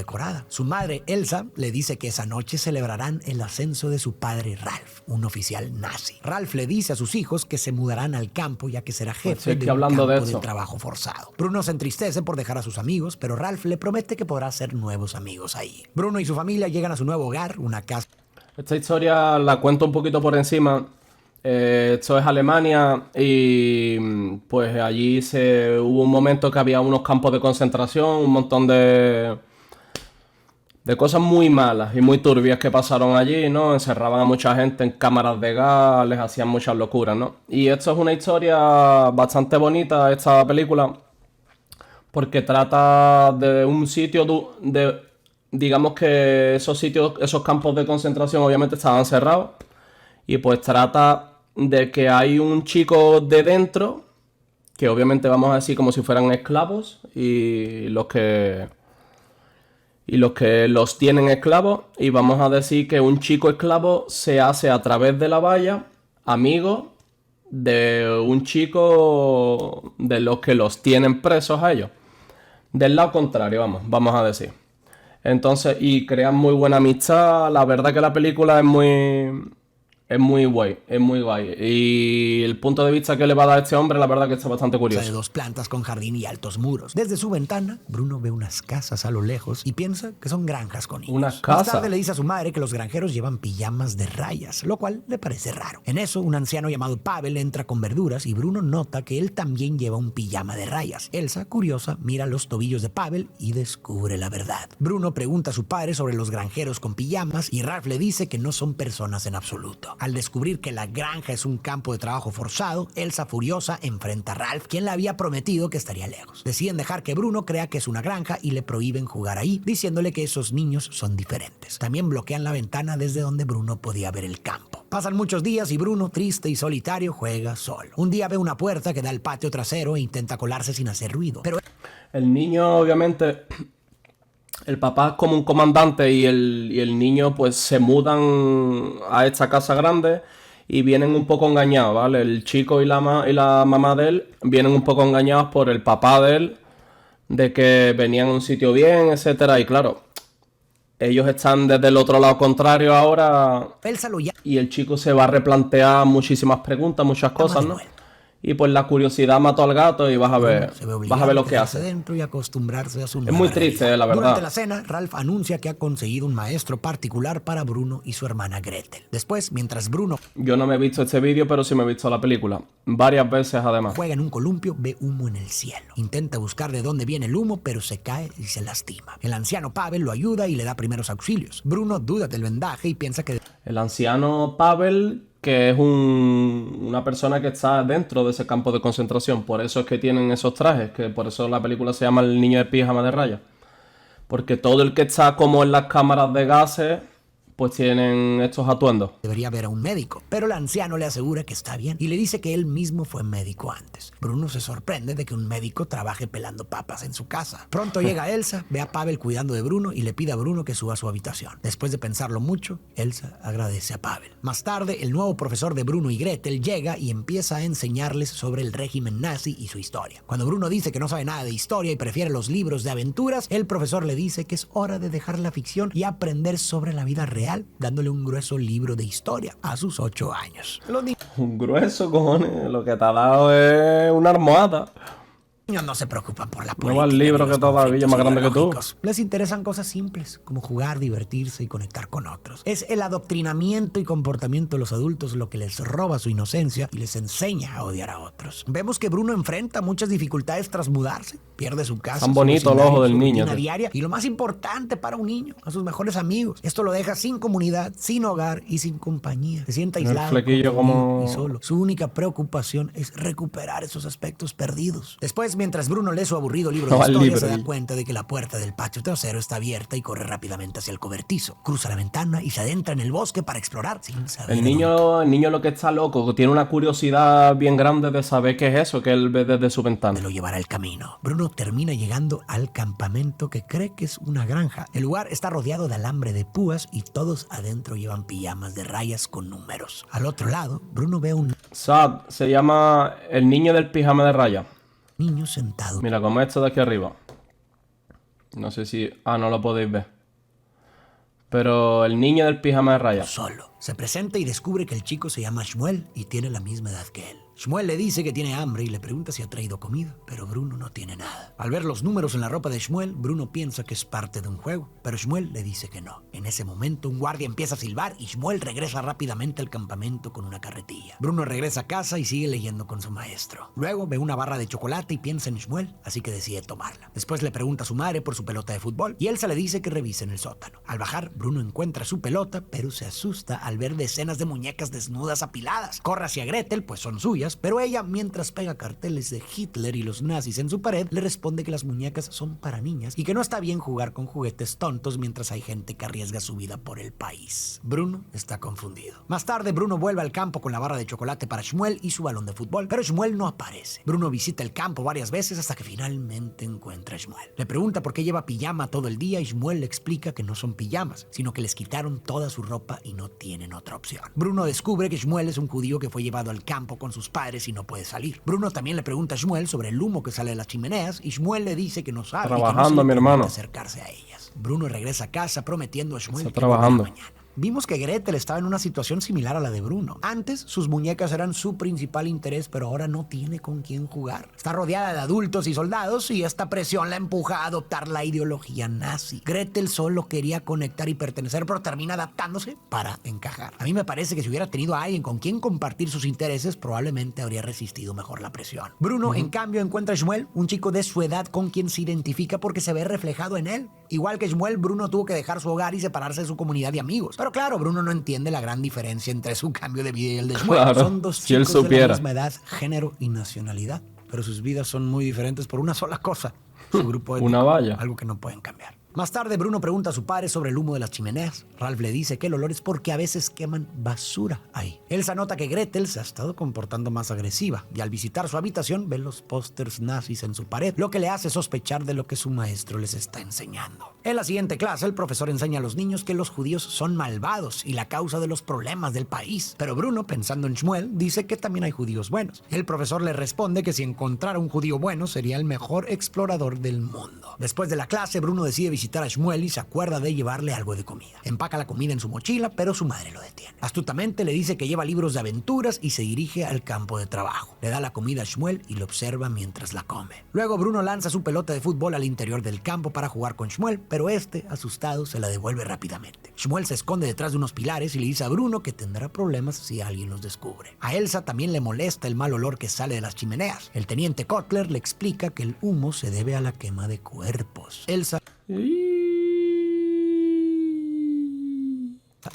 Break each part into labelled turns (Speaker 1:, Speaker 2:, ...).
Speaker 1: decorada. Su madre, Elsa, le dice que esa noche celebrarán el ascenso de su padre Ralph, un oficial nazi. Ralph le dice a sus hijos que se mudarán al campo ya que será jefe de un campo de trabajo forzado. Bruno se entristece por dejar a sus amigos, pero Ralph le promete que podrá hacer nuevos amigos ahí. Bruno y su familia llegan a su nuevo hogar, una casa.
Speaker 2: Esta historia la cuento un poquito por encima. Esto es Alemania y pues allí hubo un momento que había unos campos de concentración, un montón de cosas muy malas y muy turbias que pasaron allí, ¿no? Encerraban a mucha gente en cámaras de gas, les hacían muchas locuras, ¿no? Y esto es una historia bastante bonita, esta película, porque trata de un sitio digamos que esos campos de concentración obviamente estaban cerrados y pues trata de que hay un chico de dentro que obviamente vamos a decir como si fueran esclavos y los que los tienen esclavos, y vamos a decir que un chico esclavo se hace a través de la valla amigo de un chico de los que los tienen presos a ellos. Del lado contrario, vamos a decir. Entonces, y crean muy buena amistad. La verdad que la película es muy guay, es muy guay. Y el punto de vista que le va a dar este hombre, la verdad que está bastante curioso.
Speaker 1: De 2 plantas con jardín y altos muros. Desde su ventana, Bruno ve unas casas a lo lejos y piensa que son granjas con niños.
Speaker 2: ¿Unas casas?
Speaker 1: Más tarde le dice a su madre que los granjeros llevan pijamas de rayas, lo cual le parece raro. En eso, un anciano llamado Pavel entra con verduras y Bruno nota que él también lleva un pijama de rayas. Elsa, curiosa, mira los tobillos de Pavel y descubre la verdad. Bruno pregunta a su padre sobre los granjeros con pijamas y Ralph le dice que no son personas en absoluto. Al descubrir que la granja es un campo de trabajo forzado, Elsa, furiosa, enfrenta a Ralph, quien le había prometido que estaría lejos. Deciden dejar que Bruno crea que es una granja y le prohíben jugar ahí, diciéndole que esos niños son diferentes. También bloquean la ventana desde donde Bruno podía ver el campo. Pasan muchos días y Bruno, triste y solitario, juega solo. Un día ve una puerta que da al patio trasero e intenta colarse sin hacer ruido. Pero
Speaker 2: el niño, obviamente, el papá es como un comandante y el niño pues se mudan a esta casa grande y vienen un poco engañados, ¿vale? El chico y la mamá de él vienen un poco engañados por el papá de él, de que venían a un sitio bien, etcétera. Y claro, ellos están desde el otro lado contrario ahora y el chico se va a replantear muchísimas preguntas, muchas cosas, ¿no? Y pues la curiosidad mató al gato y vas a ver lo que hace.
Speaker 1: Dentro y acostumbrarse a su
Speaker 2: es muy triste, la verdad.
Speaker 1: Durante la cena, Ralph anuncia que ha conseguido un maestro particular para Bruno y su hermana Gretel. Después, mientras Bruno...
Speaker 2: Yo no me he visto este vídeo, pero sí me he visto la película. Varias veces, además.
Speaker 1: Juega en un columpio, ve humo en el cielo. Intenta buscar de dónde viene el humo, pero se cae y se lastima. El anciano Pavel lo ayuda y le da primeros auxilios. Bruno duda del vendaje y piensa que...
Speaker 2: El anciano Pavel, que es una persona que está dentro de ese campo de concentración. Por eso es que tienen esos trajes, que por eso la película se llama El niño de pijama de rayas. Porque todo el que está como en las cámaras de gases, pues tienen estos atuendos.
Speaker 1: Debería ver a un médico, pero el anciano le asegura que está bien y le dice que él mismo fue médico antes. Bruno se sorprende de que un médico trabaje pelando papas en su casa. Pronto llega Elsa, ve a Pavel cuidando de Bruno y le pide a Bruno que suba a su habitación. Después de pensarlo mucho, Elsa agradece a Pavel. Más tarde, el nuevo profesor de Bruno y Gretel llega y empieza a enseñarles sobre el régimen nazi y su historia. Cuando Bruno dice que no sabe nada de historia y prefiere los libros de aventuras, el profesor le dice que es hora de dejar la ficción y aprender sobre la vida real, dándole un grueso libro de historia a sus 8 años.
Speaker 2: Un grueso, cojones. Lo que te ha dado es una almohada.
Speaker 1: Niños no se preocupan por la política.
Speaker 2: No va el libro que todavía más grande que tú.
Speaker 1: Les interesan cosas simples, como jugar, divertirse y conectar con otros. Es el adoctrinamiento y comportamiento de los adultos lo que les roba su inocencia y les enseña a odiar a otros. Vemos que Bruno enfrenta muchas dificultades tras mudarse. Pierde su casa,
Speaker 2: tan bonito el ojo del niño,
Speaker 1: diaria, y lo más importante para un niño, a sus mejores amigos. Esto lo deja sin comunidad, sin hogar y sin compañía. Se siente aislado y solo. Su única preocupación es recuperar esos aspectos perdidos. Después, mientras Bruno lee su aburrido libro de historia, se da cuenta de que la puerta del patio trasero está abierta y corre rápidamente hacia el cobertizo. Cruza la ventana y se adentra en el bosque para explorar sin saber.
Speaker 2: El niño lo que está loco, tiene una curiosidad bien grande de saber qué es eso que él ve desde su ventana.
Speaker 1: Lo llevará el camino. Bruno termina llegando al campamento que cree que es una granja. El lugar está rodeado de alambre de púas y todos adentro llevan pijamas de rayas con números. Al otro lado, Bruno ve un...
Speaker 2: Se llama El niño del pijama de rayas.
Speaker 1: Niño sentado.
Speaker 2: Mira, como esto de aquí arriba. No sé si... Ah, no lo podéis ver. Pero el niño del pijama de rayas.
Speaker 1: Solo. Se presenta y descubre que el chico se llama Shmuel y tiene la misma edad que él. Shmuel le dice que tiene hambre y le pregunta si ha traído comida, pero Bruno no tiene nada. Al ver los números en la ropa de Shmuel, Bruno piensa que es parte de un juego, pero Shmuel le dice que no. En ese momento, un guardia empieza a silbar y Shmuel regresa rápidamente al campamento con una carretilla. Bruno regresa a casa y sigue leyendo con su maestro. Luego ve una barra de chocolate y piensa en Shmuel, así que decide tomarla. Después le pregunta a su madre por su pelota de fútbol y Elsa le dice que revise en el sótano. Al bajar, Bruno encuentra su pelota, pero se asusta al ver decenas de muñecas desnudas apiladas. Corre hacia Gretel, pues son suyas, pero ella, mientras pega carteles de Hitler y los nazis en su pared, le responde que las muñecas son para niñas y que no está bien jugar con juguetes tontos mientras hay gente que arriesga su vida por el país. Bruno está confundido. Más tarde, Bruno vuelve al campo con la barra de chocolate para Shmuel y su balón de fútbol, pero Shmuel no aparece. Bruno visita el campo varias veces hasta que finalmente encuentra a Shmuel. Le pregunta por qué lleva pijama todo el día y Shmuel le explica que no son pijamas, sino que les quitaron toda su ropa y no tienen otra opción. Bruno descubre que Shmuel es un judío que fue llevado al campo con sus padres y no puede salir. Bruno también le pregunta a Shmuel sobre el humo que sale de las chimeneas y Shmuel le dice que no sabe
Speaker 2: Trabajando,
Speaker 1: y que no se le
Speaker 2: mi hermano.
Speaker 1: acercarse a ellas. Bruno regresa a casa prometiendo a Shmuel
Speaker 2: Está
Speaker 1: que volverá
Speaker 2: trabajando.
Speaker 1: mañana. Vimos que Gretel estaba en una situación similar a la de Bruno. Antes, sus muñecas eran su principal interés, pero ahora no tiene con quién jugar. Está rodeada de adultos y soldados y esta presión la empuja a adoptar la ideología nazi. Gretel solo quería conectar y pertenecer, pero termina adaptándose para encajar. A mí me parece que si hubiera tenido a alguien con quien compartir sus intereses, probablemente habría resistido mejor la presión. Bruno, en cambio, encuentra a Shmuel, un chico de su edad con quien se identifica porque se ve reflejado en él. Igual que Shmuel, Bruno tuvo que dejar su hogar y separarse de su comunidad de amigos. Pero claro, Bruno no entiende la gran diferencia entre su cambio de vida y el de Shmuel.
Speaker 2: Claro,
Speaker 1: Son dos
Speaker 2: si él
Speaker 1: chicos de
Speaker 2: supiera.
Speaker 1: la misma edad, género y nacionalidad, pero sus vidas son muy diferentes por una sola cosa: su grupo étnico.
Speaker 2: Una valla.
Speaker 1: Algo que no pueden cambiar. Más tarde, Bruno pregunta a su padre sobre el humo de las chimeneas. Ralph le dice que el olor es porque a veces queman basura ahí. Elsa nota que Gretel se ha estado comportando más agresiva y al visitar su habitación ve los pósters nazis en su pared, lo que le hace sospechar de lo que su maestro les está enseñando. En la siguiente clase, el profesor enseña a los niños que los judíos son malvados y la causa de los problemas del país. Pero Bruno, pensando en Shmuel, dice que también hay judíos buenos. El profesor le responde que si encontrara un judío bueno sería el mejor explorador del mundo. Después de la clase, Bruno decide visitar a Shmuel y se acuerda de llevarle algo de comida. Empaca la comida en su mochila, pero su madre lo detiene. Astutamente le dice que lleva libros de aventuras y se dirige al campo de trabajo. Le da la comida a Shmuel y lo observa mientras la come. Luego Bruno lanza su pelota de fútbol al interior del campo para jugar con Shmuel, pero este, asustado, se la devuelve rápidamente. Shmuel se esconde detrás de unos pilares y le dice a Bruno que tendrá problemas si alguien los descubre. A Elsa también le molesta el mal olor que sale de las chimeneas. El teniente Kotler le explica que el humo se debe a la quema de cuerpos. Elsa,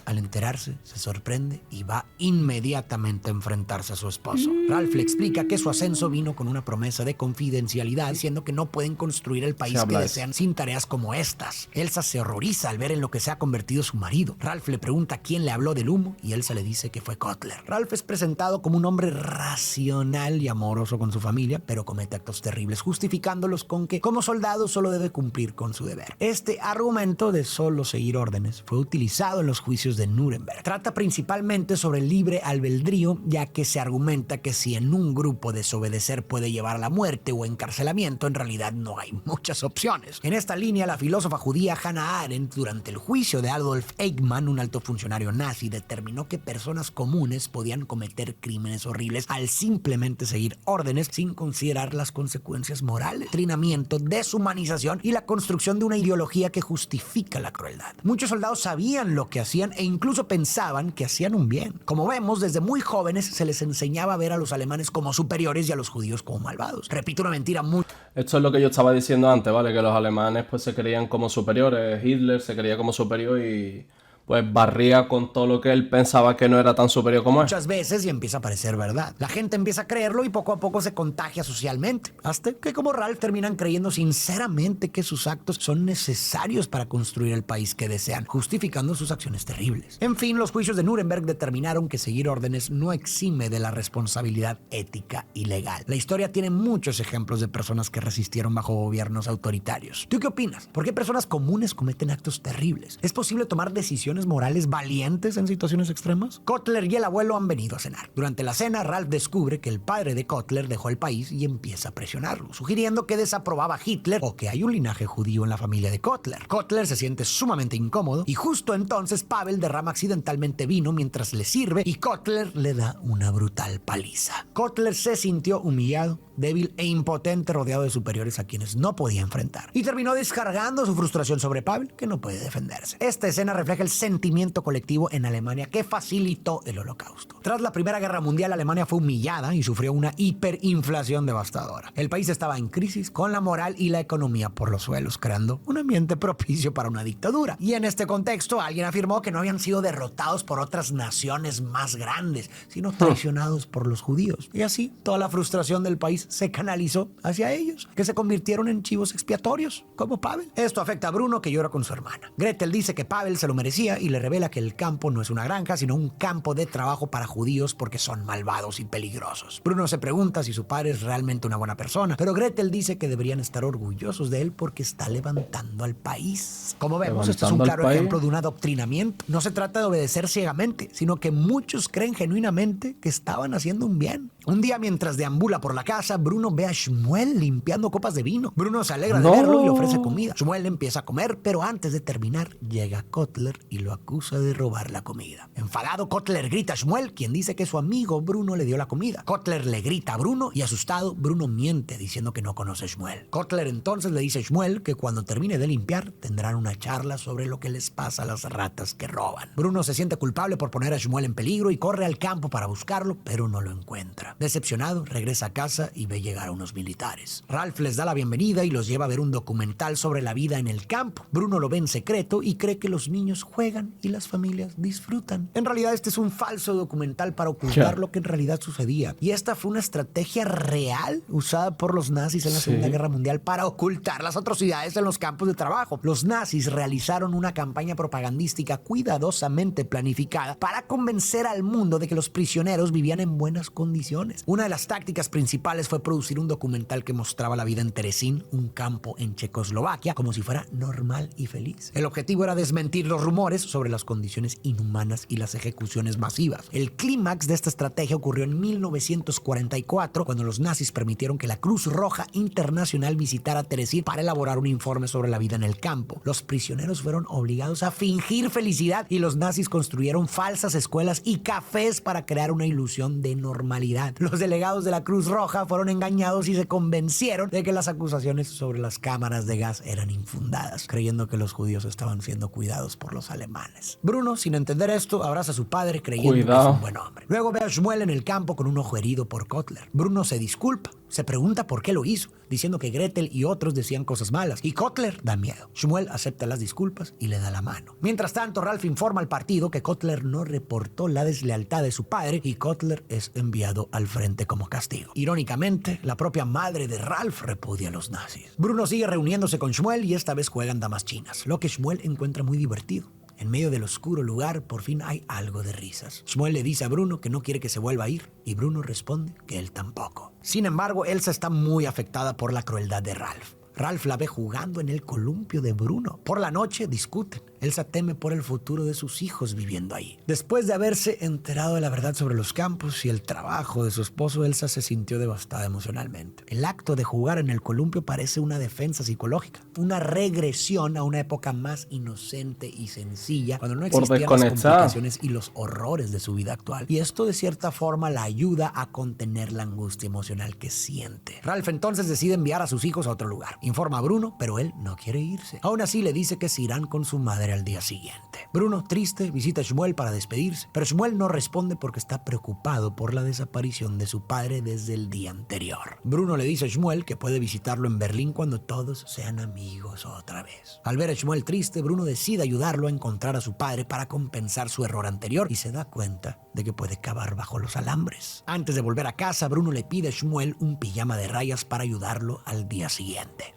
Speaker 1: al enterarse, se sorprende y va inmediatamente a enfrentarse a su esposo. Ralph le explica que su ascenso vino con una promesa de confidencialidad, diciendo que no pueden construir el país que desean sin tareas como estas. Elsa se horroriza al ver en lo que se ha convertido su marido. Ralph le pregunta quién le habló del humo y Elsa le dice que fue Kotler. Ralph es presentado como un hombre racional y amoroso con su familia, pero comete actos terribles, justificándolos con que como soldado solo debe cumplir con su deber. Este argumento de solo seguir órdenes fue utilizado en los juicios de Nuremberg. Trata principalmente sobre el libre albedrío, ya que se argumenta que si en un grupo desobedecer puede llevar a la muerte o encarcelamiento, en realidad no hay muchas opciones. En esta línea, la filósofa judía Hannah Arendt, durante el juicio de Adolf Eichmann, un alto funcionario nazi, determinó que personas comunes podían cometer crímenes horribles al simplemente seguir órdenes sin considerar las consecuencias morales, trinamiento, deshumanización y la construcción de una ideología que justifica la crueldad. Muchos soldados sabían lo que hacían e incluso pensaban que hacían un bien. Como vemos, desde muy jóvenes se les enseñaba a ver a los alemanes como superiores y a los judíos como malvados. Repito una mentira muy...
Speaker 2: Esto es lo que yo estaba diciendo antes, ¿vale? Que los alemanes pues se creían como superiores. Hitler se creía como superior y pues barría con todo lo que él pensaba que no era tan superior como él.
Speaker 1: Muchas veces y empieza a parecer verdad. La gente empieza a creerlo y poco a poco se contagia socialmente. Hasta que como Ralph terminan creyendo sinceramente que sus actos son necesarios para construir el país que desean, justificando sus acciones terribles. En fin, los juicios de Nuremberg determinaron que seguir órdenes no exime de la responsabilidad ética y legal. La historia tiene muchos ejemplos de personas que resistieron bajo gobiernos autoritarios. ¿Tú qué opinas? ¿Por qué personas comunes cometen actos terribles? ¿Es posible tomar decisiones lecciones morales valientes en situaciones extremas? Kotler y el abuelo han venido a cenar. Durante la cena, Ralph descubre que el padre de Kotler dejó el país y empieza a presionarlo, sugiriendo que desaprobaba a Hitler o que hay un linaje judío en la familia de Kotler. Kotler se siente sumamente incómodo y justo entonces Pavel derrama accidentalmente vino mientras le sirve y Kotler le da una brutal paliza. Kotler se sintió humillado, débil e impotente, rodeado de superiores a quienes no podía enfrentar, y terminó descargando su frustración sobre Pavel, que no puede defenderse. Esta escena refleja el sentimiento colectivo en Alemania que facilitó el Holocausto. Tras la Primera Guerra Mundial, Alemania fue humillada y sufrió una hiperinflación devastadora. El país estaba en crisis, con la moral y la economía por los suelos, creando un ambiente propicio para una dictadura. Y en este contexto, alguien afirmó que no habían sido derrotados por otras naciones más grandes, sino traicionados por los judíos. Y así, toda la frustración del país se canalizó hacia ellos, que se convirtieron en chivos expiatorios, como Pavel. Esto afecta a Bruno, que llora con su hermana. Gretel dice que Pavel se lo merecía y le revela que el campo no es una granja, sino un campo de trabajo para judíos porque son malvados y peligrosos. Bruno se pregunta si su padre es realmente una buena persona, pero Gretel dice que deberían estar orgullosos de él porque está levantando al país. Como vemos, este es un claro ejemplo de un adoctrinamiento. No se trata de obedecer ciegamente, sino que muchos creen genuinamente que estaban haciendo un bien. Un día, mientras deambula por la casa, Bruno ve a Shmuel limpiando copas de vino. Bruno se alegra de verlo y le ofrece comida. Shmuel empieza a comer, pero antes de terminar, llega Kotler y lo acusa de robar la comida. Enfadado, Kotler grita a Shmuel, quien dice que su amigo Bruno le dio la comida. Kotler le grita a Bruno y, asustado, Bruno miente diciendo que no conoce a Shmuel. Kotler entonces le dice a Shmuel que cuando termine de limpiar, tendrán una charla sobre lo que les pasa a las ratas que roban. Bruno se siente culpable por poner a Shmuel en peligro y corre al campo para buscarlo, pero no lo encuentra. Decepcionado, regresa a casa y ve llegar a unos militares. Ralph les da la bienvenida y los lleva a ver un documental sobre la vida en el campo. Bruno lo ve en secreto y cree que los niños juegan y las familias disfrutan. En realidad, este es un falso documental para ocultar lo que en realidad sucedía. Y esta fue una estrategia real usada por los nazis en la Segunda Guerra Mundial para ocultar las atrocidades en los campos de trabajo. Los nazis realizaron una campaña propagandística cuidadosamente planificada para convencer al mundo de que los prisioneros vivían en buenas condiciones. Una de las tácticas principales fue producir un documental que mostraba la vida en Terezín, un campo en Checoslovaquia, como si fuera normal y feliz. El objetivo era desmentir los rumores sobre las condiciones inhumanas y las ejecuciones masivas. El clímax de esta estrategia ocurrió en 1944, cuando los nazis permitieron que la Cruz Roja Internacional visitara Terezín para elaborar un informe sobre la vida en el campo. Los prisioneros fueron obligados a fingir felicidad y los nazis construyeron falsas escuelas y cafés para crear una ilusión de normalidad. Los delegados de la Cruz Roja fueron engañados y se convencieron de que las acusaciones sobre las cámaras de gas eran infundadas, creyendo que los judíos estaban siendo cuidados por los alemanes. Bruno, sin entender esto, abraza a su padre creyendo que es un buen hombre. Luego ve a Shmuel en el campo con un ojo herido por Kotler. Bruno se disculpa. Se pregunta por qué lo hizo, diciendo que Gretel y otros decían cosas malas, y Kotler da miedo. Shmuel acepta las disculpas y le da la mano. Mientras tanto, Ralph informa al partido que Kotler no reportó la deslealtad de su padre y Kotler es enviado al frente como castigo. Irónicamente, la propia madre de Ralph repudia a los nazis. Bruno sigue reuniéndose con Shmuel y esta vez juegan damas chinas, lo que Shmuel encuentra muy divertido. En medio del oscuro lugar, por fin hay algo de risas. Shmuel le dice a Bruno que no quiere que se vuelva a ir, y Bruno responde que él tampoco. Sin embargo, Elsa está muy afectada por la crueldad de Ralph. Ralph la ve jugando en el columpio de Bruno. Por la noche discuten. Elsa teme por el futuro de sus hijos viviendo ahí. Después de haberse enterado de la verdad sobre los campos y el trabajo de su esposo, Elsa se sintió devastada emocionalmente. El acto de jugar en el columpio parece una defensa psicológica, una regresión a una época más inocente y sencilla, cuando no existían las complicaciones y los horrores de su vida actual. Y esto de cierta forma la ayuda a contener la angustia emocional que siente. Ralph entonces decide enviar a sus hijos a otro lugar. Informa a Bruno, pero él no quiere irse. Aún así le dice que se irán con su madre al día siguiente. Bruno, triste, visita a Shmuel para despedirse, pero Shmuel no responde porque está preocupado por la desaparición de su padre desde el día anterior. Bruno le dice a Shmuel que puede visitarlo en Berlín cuando todos sean amigos otra vez. Al ver a Shmuel triste, Bruno decide ayudarlo a encontrar a su padre para compensar su error anterior y se da cuenta de que puede cavar bajo los alambres. Antes de volver a casa, Bruno le pide a Shmuel un pijama de rayas para ayudarlo al día siguiente.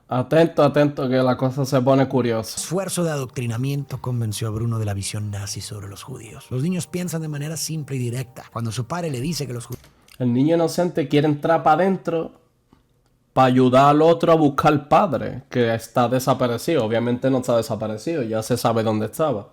Speaker 2: Atento, que la cosa se pone curiosa.
Speaker 1: Esfuerzo de adoctrinamiento convenció a Bruno de la visión nazi sobre los judíos. Los niños piensan de manera simple y directa. Cuando su padre le dice que los judíos...
Speaker 2: El niño inocente quiere entrar para adentro, para ayudar al otro a buscar al padre, que está desaparecido. Obviamente no está desaparecido, ya se sabe dónde estaba.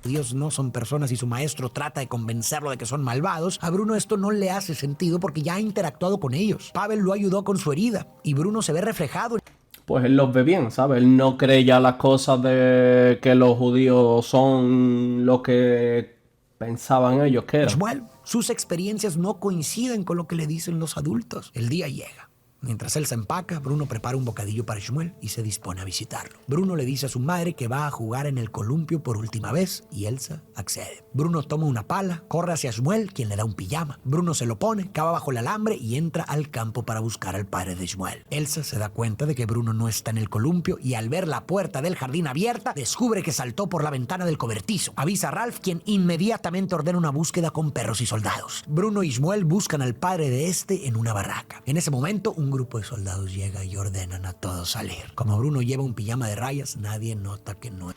Speaker 1: Dios no son personas y su maestro trata de convencerlo de que son malvados, a Bruno esto no le hace sentido porque ya ha interactuado con ellos. Pavel lo ayudó con su herida y Bruno se ve reflejado.
Speaker 2: Pues él los ve bien, ¿sabes? Él no cree ya las cosas de que los judíos son lo que pensaban ellos que eran.
Speaker 1: Shmuel, sus experiencias no coinciden con lo que le dicen los adultos. El día llega. Mientras él se empaca, Bruno prepara un bocadillo para Shmuel y se dispone a visitarlo. Bruno le dice a su madre que va a jugar en el columpio por última vez y Elsa accede. Bruno toma una pala, corre hacia Shmuel, quien le da un pijama. Bruno se lo pone, cava bajo el alambre y entra al campo para buscar al padre de Shmuel. Elsa se da cuenta de que Bruno no está en el columpio y al ver la puerta del jardín abierta, descubre que saltó por la ventana del cobertizo. Avisa a Ralph, quien inmediatamente ordena una búsqueda con perros y soldados. Bruno y Shmuel buscan al padre de este en una barraca. En ese momento, un grupo de soldados llega y ordenan a todos salir. Como Bruno lleva un pijama de rayas, nadie nota que no.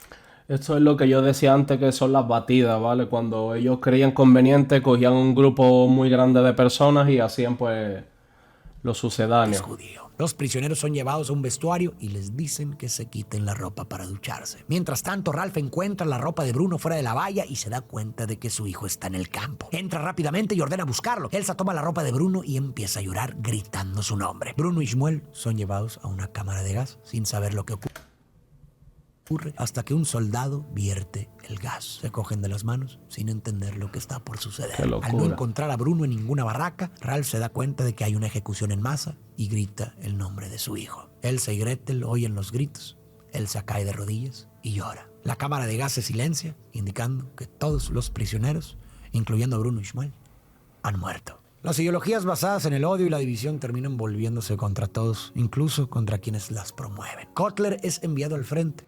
Speaker 2: Esto es lo que yo decía antes, que son las batidas, ¿vale? Cuando ellos creían conveniente, cogían un grupo muy grande de personas y hacían, pues, los sucedáneos.
Speaker 1: Judío. Los prisioneros son llevados a un vestuario y les dicen que se quiten la ropa para ducharse. Mientras tanto, Ralph encuentra la ropa de Bruno fuera de la valla y se da cuenta de que su hijo está en el campo. Entra rápidamente y ordena buscarlo. Elsa toma la ropa de Bruno y empieza a llorar gritando su nombre. Bruno y Shmuel son llevados a una cámara de gas sin saber lo que ocurre hasta que un soldado vierte el gas. Se cogen de las manos sin entender lo que está por suceder.
Speaker 2: Qué locura.
Speaker 1: Al no encontrar a Bruno en ninguna barraca, Ralph se da cuenta de que hay una ejecución en masa y grita el nombre de su hijo. Elsa y Gretel oyen los gritos. Elsa cae de rodillas y llora. La cámara de gas se silencia, indicando que todos los prisioneros, incluyendo a Bruno y Shmuel, han muerto. Las ideologías basadas en el odio y la división terminan volviéndose contra todos, incluso contra quienes las promueven. Kotler es enviado al frente.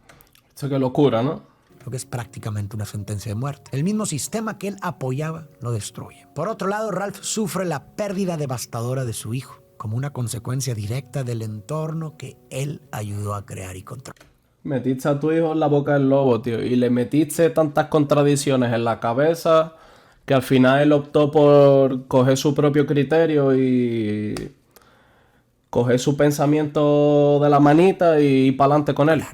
Speaker 2: Esto qué locura, ¿no?
Speaker 1: Lo que es prácticamente una sentencia de muerte. El mismo sistema que él apoyaba lo destruye. Por otro lado, Ralph sufre la pérdida devastadora de su hijo, como una consecuencia directa del entorno que él ayudó a crear y controlar.
Speaker 2: Metiste a tu hijo en la boca del lobo, tío, y le metiste tantas contradicciones en la cabeza que al final él optó por coger su propio criterio y coger su pensamiento de la manita y ir para adelante con él.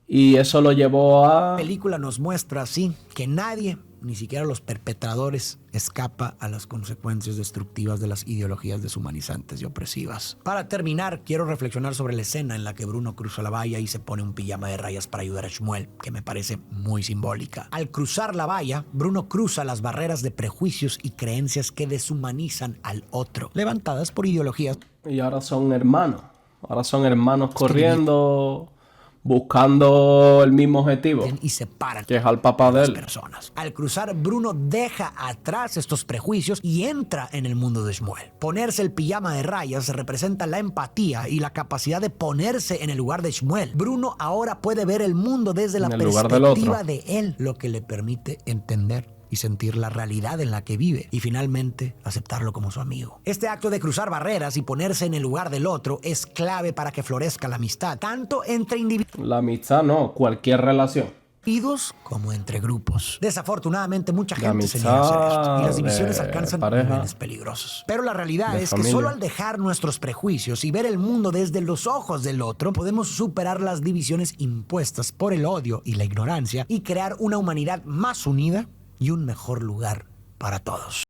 Speaker 2: Y eso lo llevó a...
Speaker 1: La película nos muestra así que nadie, ni siquiera los perpetradores, escapa a las consecuencias destructivas de las ideologías deshumanizantes y opresivas. Para terminar, quiero reflexionar sobre la escena en la que Bruno cruza la valla y se pone un pijama de rayas para ayudar a Shmuel, que me parece muy simbólica. Al cruzar la valla, Bruno cruza las barreras de prejuicios y creencias que deshumanizan al otro, levantadas por ideologías.
Speaker 2: Y ahora son hermanos. Ahora son hermanos corriendo, buscando el mismo objetivo,
Speaker 1: y separan
Speaker 2: que es al papá de él.
Speaker 1: Personas. Al cruzar, Bruno deja atrás estos prejuicios y entra en el mundo de Shmuel. Ponerse el pijama de rayas representa la empatía y la capacidad de ponerse en el lugar de Shmuel. Bruno ahora puede ver el mundo desde la perspectiva de él, lo que le permite entender y sentir la realidad en la que vive y finalmente aceptarlo como su amigo. Este acto de cruzar barreras y ponerse en el lugar del otro es clave para que florezca la amistad, tanto entre individuos.
Speaker 2: La amistad no, cualquier relación.
Speaker 1: Como entre grupos. Desafortunadamente, mucha gente se niega a hacer esto y las divisiones alcanzan niveles peligrosos. Pero la realidad es que solo al dejar nuestros prejuicios y ver el mundo desde los ojos del otro, podemos superar las divisiones impuestas por el odio y la ignorancia y crear una humanidad más unida y un mejor lugar para todos.